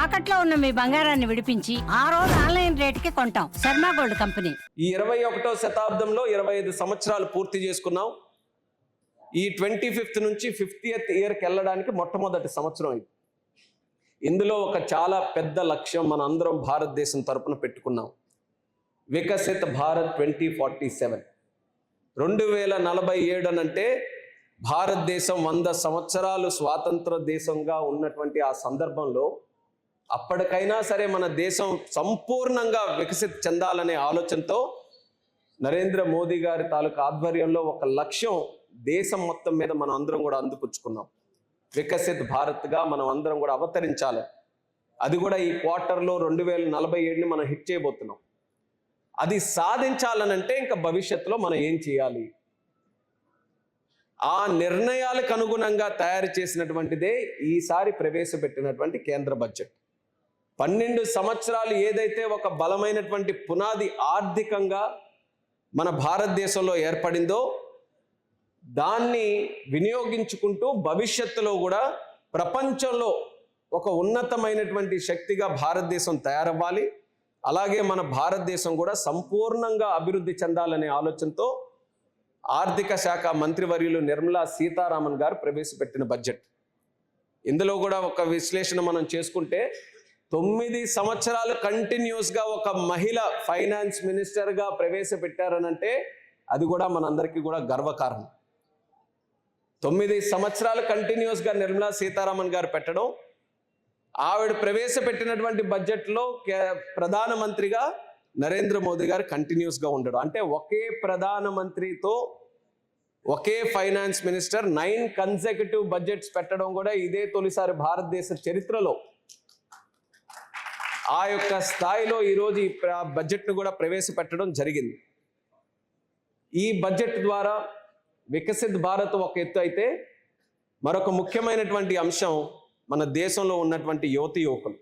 తాకట్లో ఉన్న మీ బంగారాన్ని విడిపించి ఆ రోజు ఆన్లైన్ రేటుకి కొంటాం. Sharma gold company. ఈ 21వ శతాబ్దంలో 25 సంవత్సరాలు పూర్తి చేసుకున్నాం. ఈ 25th నుంచి 50th ఇయర్కి వెళ్ళడానికి మొట్టమొదటి సంవత్సరం ఇది. ఇందులో ఒక చాలా పెద్ద లక్ష్యం మన అందరం భారతదేశం తరపున పెట్టుకున్నాం. వికసిత్ భారత్ 2047. 2047 అంటే భారతదేశం 100 సంవత్సరాలు స్వాతంత్ర దేశంగా ఉన్నటువంటి ఆ సందర్భంలో అప్పటికైనా సరే మన దేశం సంపూర్ణంగా వికసిత్ చెందాలనే ఆలోచనతో నరేంద్ర మోదీ గారి తాలూకు ఆధ్వర్యంలో ఒక లక్ష్యం దేశం మొత్తం మీద మనం అందరం కూడా అందుపుచ్చుకున్నాం. వికసిత్ భారత్గా మనం అందరం కూడా అవతరించాలి. అది కూడా ఈ క్వార్టర్లో 2047ని మనం హిట్ చేయబోతున్నాం. అది సాధించాలనంటే ఇంకా భవిష్యత్తులో మనం ఏం చేయాలి, ఆ నిర్ణయాలకు అనుగుణంగా తయారు చేసినటువంటిదే ఈసారి ప్రవేశపెట్టినటువంటి కేంద్ర బడ్జెట్. 12 సంవత్సరాలు ఏదైతే ఒక బలమైనటువంటి పునాది ఆర్థికంగా మన భారతదేశంలో ఏర్పడిందో దాన్ని వినియోగించుకుంటూ భవిష్యత్తులో కూడా ప్రపంచంలో ఒక ఉన్నతమైనటువంటి శక్తిగా భారతదేశం తయారవ్వాలి. అలాగే మన భారతదేశం కూడా సంపూర్ణంగా అభివృద్ధి చెందాలనే ఆలోచనతో ఆర్థిక శాఖ మంత్రివర్యులు నిర్మలా సీతారామన్ గారు ప్రవేశపెట్టిన బడ్జెట్. ఇందులో కూడా ఒక విశ్లేషణ మనం చేసుకుంటే 9 సంవత్సరాలు కంటిన్యూస్గా ఒక మహిళ ఫైనాన్స్ మినిస్టర్గా ప్రవేశపెట్టారనంటే అది కూడా మనందరికీ కూడా గర్వకారణం. 9 సంవత్సరాలు కంటిన్యూస్గా నిర్మలా సీతారామన్ గారు పెట్టడం, ఆవిడ ప్రవేశపెట్టినటువంటి బడ్జెట్లో ప్రధానమంత్రిగా నరేంద్ర మోదీ గారు కంటిన్యూస్గా ఉండడం, అంటే ఒకే ప్రధానమంత్రితో ఒకే ఫైనాన్స్ మినిస్టర్ 9 కన్సెక్యూటివ్ బడ్జెట్స్ పెట్టడం కూడా ఇదే తొలిసారి భారతదేశ చరిత్రలో. ఆ యొక్క స్థాయిలో ఈరోజు ఈ బడ్జెట్ను కూడా ప్రవేశపెట్టడం జరిగింది. ఈ బడ్జెట్ ద్వారా వికసిత్ భారత్ ఒక ఎత్తు అయితే, మరొక ముఖ్యమైనటువంటి అంశం మన దేశంలో ఉన్నటువంటి యువతి యువకులు.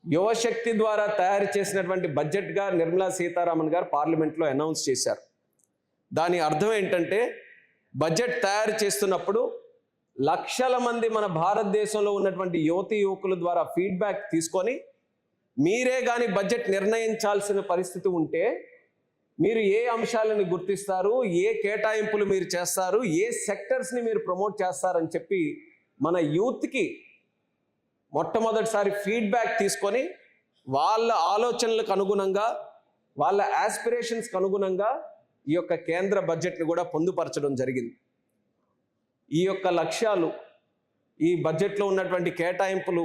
యువశక్తి ద్వారా తయారు చేసినటువంటి బడ్జెట్గా నిర్మలా సీతారామన్ గారు పార్లమెంట్లో అనౌన్స్ చేశారు. దాని అర్థం ఏంటంటే బడ్జెట్ తయారు చేస్తున్నప్పుడు లక్షల మంది మన భారతదేశంలో ఉన్నటువంటి యువతి యువకుల ద్వారా ఫీడ్బ్యాక్ తీసుకొని మీరే కానీ బడ్జెట్ నిర్ణయించాల్సిన పరిస్థితి ఉంటే మీరు ఏ అంశాలను గుర్తిస్తారు, ఏ కేటాయింపులు మీరు చేస్తారు, ఏ సెక్టర్స్ని మీరు ప్రమోట్ చేస్తారని చెప్పి మన యూత్కి మొట్టమొదటిసారి ఫీడ్బ్యాక్ తీసుకొని వాళ్ళ ఆలోచనలకు అనుగుణంగా, వాళ్ళ ఆస్పిరేషన్స్కి అనుగుణంగా ఈ యొక్క కేంద్ర బడ్జెట్ని కూడా పొందుపరచడం జరిగింది. ఈ యొక్క లక్ష్యాలు, ఈ బడ్జెట్లో ఉన్నటువంటి కేటాయింపులు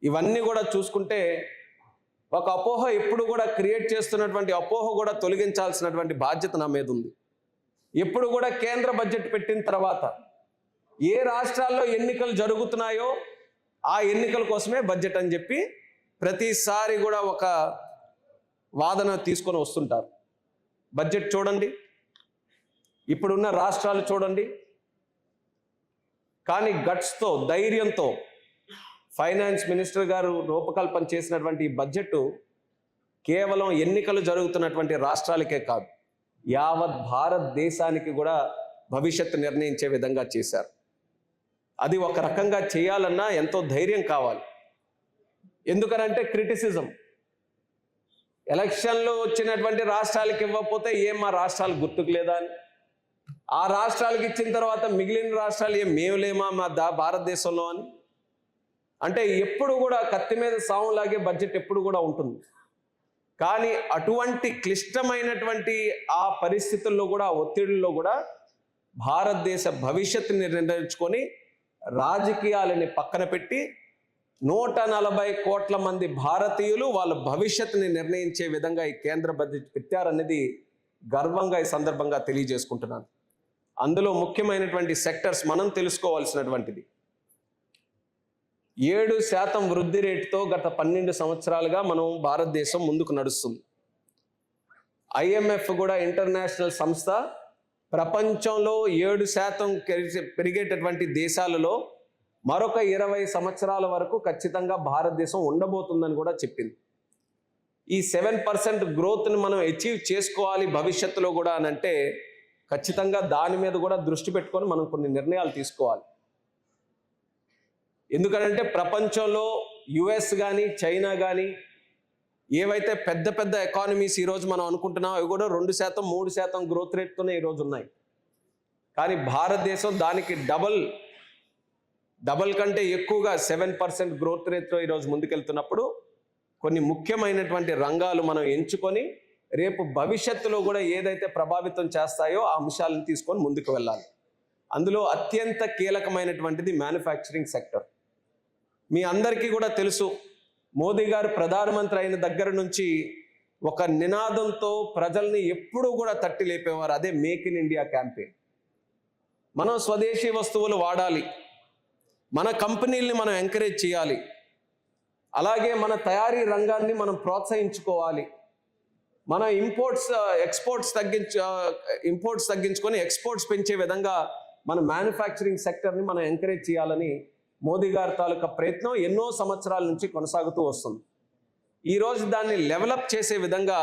ఇవన్నీ కూడా చూసుకుంటే ఒక అపోహ ఎప్పుడు కూడా క్రియేట్ చేస్తున్నటువంటి అపోహ కూడా తొలగించాల్సినటువంటి బాధ్యత నా మీద ఉంది. ఎప్పుడు కూడా కేంద్ర బడ్జెట్ పెట్టిన తర్వాత ఏ రాష్ట్రాల్లో ఎన్నికలు జరుగుతున్నాయో ఆ ఎన్నికల కోసమే బడ్జెట్ అని చెప్పి ప్రతిసారి కూడా ఒక వాదన తీసుకొని వస్తుంటారు. బడ్జెట్ చూడండి, ఇప్పుడున్న రాష్ట్రాలు చూడండి, కానీ గట్స్తో, ధైర్యంతో ఫైనాన్స్ మినిస్టర్ గారు రూపకల్పన చేసినటువంటి ఈ బడ్జెట్ కేవలం ఎన్నికలు జరుగుతున్నటువంటి రాష్ట్రాలకే కాదు, యావత్ భారతదేశానికి కూడా భవిష్యత్తు నిర్ణయించే విధంగా చేశారు. అది ఒక రకంగా చేయాలన్నా ఎంతో ధైర్యం కావాలి. ఎందుకనంటే క్రిటిసిజం, ఎలక్షన్లో వచ్చినటువంటి రాష్ట్రాలకు ఇవ్వకపోతే ఏం మా రాష్ట్రాలు గుర్తుకు లేదా అని, ఆ రాష్ట్రాలకు ఇచ్చిన తర్వాత మిగిలిన రాష్ట్రాలు ఏం మేము లేమా మా భారతదేశంలో అని, అంటే ఎప్పుడు కూడా కత్తి మీద సాములాగే బడ్జెట్ ఎప్పుడు కూడా ఉంటుంది. కానీ అటువంటి క్లిష్టమైనటువంటి ఆ పరిస్థితుల్లో కూడా, ఒత్తిడిలో కూడా భారతదేశ భవిష్యత్తుని నిర్ణయించుకొని రాజకీయాలని పక్కన పెట్టి 140 కోట్ల మంది భారతీయులు వాళ్ళ భవిష్యత్తుని నిర్ణయించే విధంగా ఈ కేంద్ర బడ్జెట్ పెట్టారనేది గర్వంగా ఈ సందర్భంగా తెలియజేసుకుంటున్నాను. అందులో ముఖ్యమైనటువంటి సెక్టర్స్ మనం తెలుసుకోవాల్సినటువంటిది. 7% వృద్ధి రేటుతో గత 12 సంవత్సరాలుగా మనం భారతదేశం ముందుకు నడుస్తుంది. IMF కూడా ఇంటర్నేషనల్ సంస్థ ప్రపంచంలో 7% పెరిగేటటువంటి దేశాలలో మరొక 20 సంవత్సరాల వరకు ఖచ్చితంగా భారతదేశం ఉండబోతుందని కూడా చెప్పింది. ఈ 7% గ్రోత్ని మనం అచీవ్ చేసుకోవాలి భవిష్యత్తులో కూడా అని అంటే ఖచ్చితంగా దాని మీద కూడా దృష్టి పెట్టుకొని మనం కొన్ని నిర్ణయాలు తీసుకోవాలి. ఎందుకంటే ప్రపంచంలో యుఎస్ కానీ చైనా కానీ ఏవైతే పెద్ద పెద్ద ఎకానమీస్ ఈరోజు మనం అనుకుంటున్నాం అవి కూడా 2% 3% గ్రోత్ రేట్తోనే ఈరోజు ఉన్నాయి. కానీ భారతదేశం దానికి డబల్ కంటే ఎక్కువగా 7% గ్రోత్ రేట్తో ఈరోజు ముందుకెళ్తున్నప్పుడు కొన్ని ముఖ్యమైనటువంటి రంగాలు మనం ఎంచుకొని రేపు భవిష్యత్తులో కూడా ఏదైతే ప్రభావితం చేస్తాయో ఆ అంశాలను తీసుకొని ముందుకు వెళ్ళాలి. అందులో అత్యంత కీలకమైనటువంటిది మ్యానుఫ్యాక్చరింగ్ సెక్టర్. మీ అందరికీ కూడా తెలుసు, మోదీ గారు ప్రధానమంత్రి అయిన దగ్గర నుంచి ఒక నినాదంతో ప్రజల్ని ఎప్పుడూ కూడా తట్టి లేపేవారు, అదే మేక్ ఇన్ ఇండియా క్యాంపెయిన్. మనం స్వదేశీ వస్తువులు వాడాలి, మన కంపెనీల్ని మనం ఎంకరేజ్ చేయాలి, అలాగే మన తయారీ రంగాన్ని మనం ప్రోత్సహించుకోవాలి, మన ఇంపోర్ట్స్ తగ్గించుకొని ఎక్స్పోర్ట్స్ పెంచే విధంగా మన మ్యానుఫ్యాక్చరింగ్ సెక్టర్ని మనం ఎంకరేజ్ చేయాలని మోదీ గారి తాలూకా ప్రయత్నం ఎన్నో సంవత్సరాల నుంచి కొనసాగుతూ వస్తుంది. ఈరోజు దాన్ని డెవలప్ చేసే విధంగా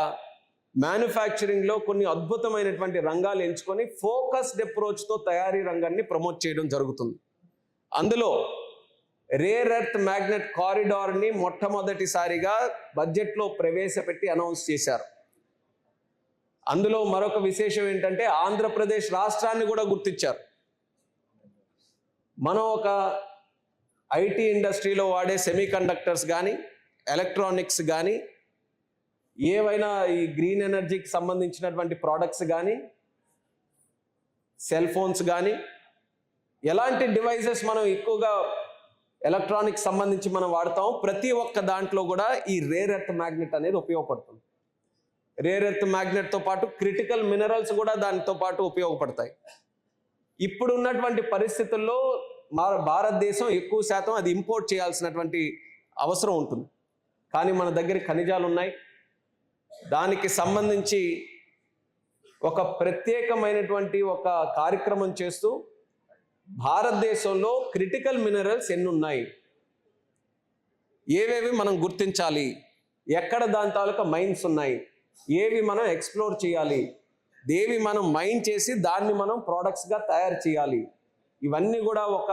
మ్యానుఫ్యాక్చరింగ్లో కొన్ని అద్భుతమైనటువంటి రంగాలు ఎంచుకొని ఫోకస్డ్ అప్రోచ్తో తయారీ రంగాన్ని ప్రమోట్ చేయడం జరుగుతుంది. అందులో రేర్ ఎర్త్ మ్యాగ్నెట్ కారిడార్ని మొట్టమొదటిసారిగా బడ్జెట్లో ప్రవేశపెట్టి అనౌన్స్ చేశారు. అందులో మరొక విశేషం ఏంటంటే ఆంధ్రప్రదేశ్ రాష్ట్రాన్ని కూడా గుర్తించారు. మనం ఒక ఐటీ ఇండస్ట్రీలో వాడే సెమీ కండక్టర్స్ కానీ ఎలక్ట్రానిక్స్ కానీ ఏవైనా ఈ గ్రీన్ ఎనర్జీకి సంబంధించినటువంటి ప్రోడక్ట్స్ కానీ సెల్ ఫోన్స్ కానీ ఎలాంటి డివైజెస్ మనం ఎక్కువగా ఎలక్ట్రానిక్స్ సంబంధించి మనం వాడతాం, ప్రతి ఒక్క దాంట్లో కూడా ఈ రేర్ ఎర్త్ మ్యాగ్నెట్ అనేది ఉపయోగపడుతుంది. రేర్ ఎర్త్ మ్యాగ్నెట్తో పాటు క్రిటికల్ మినరల్స్ కూడా దానితో పాటు ఉపయోగపడతాయి. ఇప్పుడు ఉన్నటువంటి పరిస్థితుల్లో భారతదేశం ఎక్కువ శాతం అది ఇంపోర్ట్ చేయాల్సినటువంటి అవసరం ఉంటుంది. కానీ మన దగ్గర ఖనిజాలు ఉన్నాయి. దానికి సంబంధించి ఒక ప్రత్యేకమైనటువంటి ఒక కార్యక్రమం చేస్తూ భారతదేశంలో క్రిటికల్ మినరల్స్ ఎన్ని ఉన్నాయి, ఏవేవి మనం గుర్తించాలి, ఎక్కడ దాని తాలూకా మైన్స్ ఉన్నాయి, ఏవి మనం ఎక్స్ప్లోర్ చేయాలి, దేవి మనం మైన్ చేసి దాన్ని మనం ప్రోడక్ట్స్గా తయారు చేయాలి, ఇవన్నీ కూడా ఒక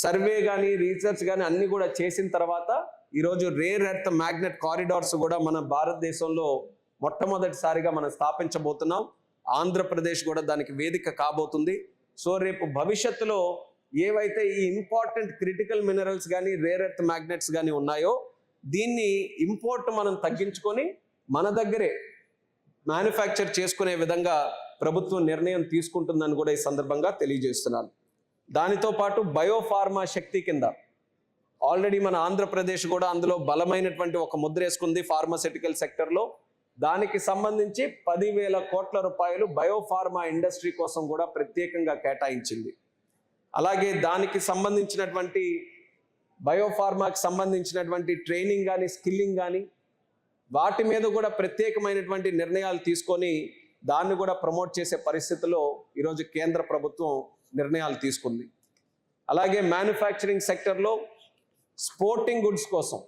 సర్వే కానీ రీసెర్చ్ కానీ అన్నీ కూడా చేసిన తర్వాత ఈరోజు రేర్ ఎర్త్ మ్యాగ్నెట్ కారిడార్స్ కూడా మన భారతదేశంలో మొట్టమొదటిసారిగా మనం స్థాపించబోతున్నాం. ఆంధ్రప్రదేశ్ కూడా దానికి వేదిక కాబోతుంది. సో రేపు భవిష్యత్తులో ఏవైతే ఈ ఇంపార్టెంట్ క్రిటికల్ మినరల్స్ కానీ రేర్ ఎర్త్ మ్యాగ్నెట్స్ కానీ ఉన్నాయో దీన్ని ఇంపోర్ట్ మనం తగ్గించుకొని మన దగ్గరే మ్యానుఫ్యాక్చర్ చేసుకునే విధంగా ప్రభుత్వం నిర్ణయం తీసుకుంటుందని కూడా ఈ సందర్భంగా తెలియజేస్తున్నాను. దానితో పాటు బయోఫార్మా శక్తి కింద ఆల్రెడీ మన ఆంధ్రప్రదేశ్ కూడా అందులో బలమైనటువంటి ఒక ముద్ర వేసుకుంది ఫార్మాస్యూటికల్ సెక్టర్లో. దానికి సంబంధించి 10,000 కోట్ల రూపాయలు బయోఫార్మా ఇండస్ట్రీ కోసం కూడా ప్రత్యేకంగా కేటాయించింది. అలాగే దానికి సంబంధించినటువంటి బయోఫార్మాకి సంబంధించినటువంటి ట్రైనింగ్ కానీ స్కిల్లింగ్ కానీ వాటి మీద కూడా ప్రత్యేకమైనటువంటి నిర్ణయాలు తీసుకొని దాన్ని కూడా ప్రమోట్ చేసే పరిస్థితిలో ఈరోజు కేంద్ర ప్రభుత్వం నిర్ణయాలు తీసుకుంది. అలాగే మ్యానుఫ్యాక్చరింగ్ సెక్టర్లో స్పోర్టింగ్ గుడ్స్ కోసం,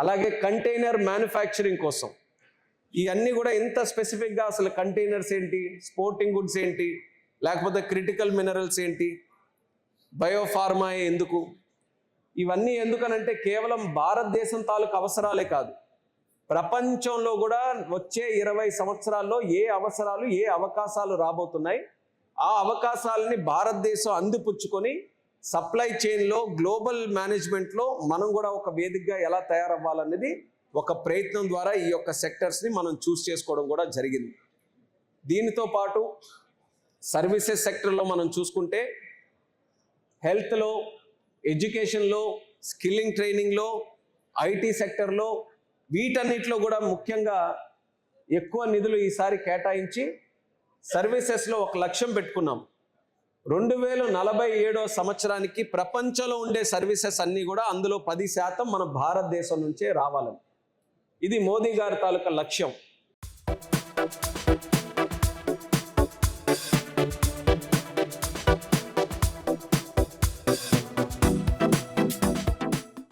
అలాగే కంటైనర్ మ్యానుఫ్యాక్చరింగ్ కోసం, ఇవన్నీ కూడా ఇంత స్పెసిఫిక్గా అసలు కంటైనర్స్ ఏంటి, స్పోర్టింగ్ గుడ్స్ ఏంటి, లేకపోతే క్రిటికల్ మినరల్స్ ఏంటి, బయోఫార్మా ఎందుకు, ఇవన్నీ ఎందుకనంటే కేవలం భారతదేశం తాలూకు అవసరాలే కాదు, ప్రపంచంలో కూడా వచ్చే 20 సంవత్సరాల్లో ఏ అవసరాలు ఏ అవకాశాలు రాబోతున్నాయి, ఆ అవకాశాలని భారతదేశం అందిపుచ్చుకొని సప్లై చైన్లో గ్లోబల్ మేనేజ్మెంట్లో మనం కూడా ఒక వేదికగా ఎలా తయారవ్వాలనేది ఒక ప్రయత్నం ద్వారా ఈ యొక్క సెక్టర్స్ని మనం చూస్ చేసుకోవడం కూడా జరిగింది. దీనితో పాటు సర్వీసెస్ సెక్టర్లో మనం చూసుకుంటే హెల్త్లో, ఎడ్యుకేషన్లో, స్కిల్లింగ్ ట్రైనింగ్లో, ఐటీ సెక్టర్లో వీటన్నిటిలో కూడా ముఖ్యంగా ఎక్కువ నిధులు ఈసారి కేటాయించి సర్వీసెస్లో ఒక లక్ష్యం పెట్టుకున్నాం. 2047 సంవత్సరానికి ప్రపంచంలో ఉండే సర్వీసెస్ అన్నీ కూడా అందులో 10% మన భారతదేశం నుంచే రావాలని. ఇది మోదీ గారి తాలూకా లక్ష్యం.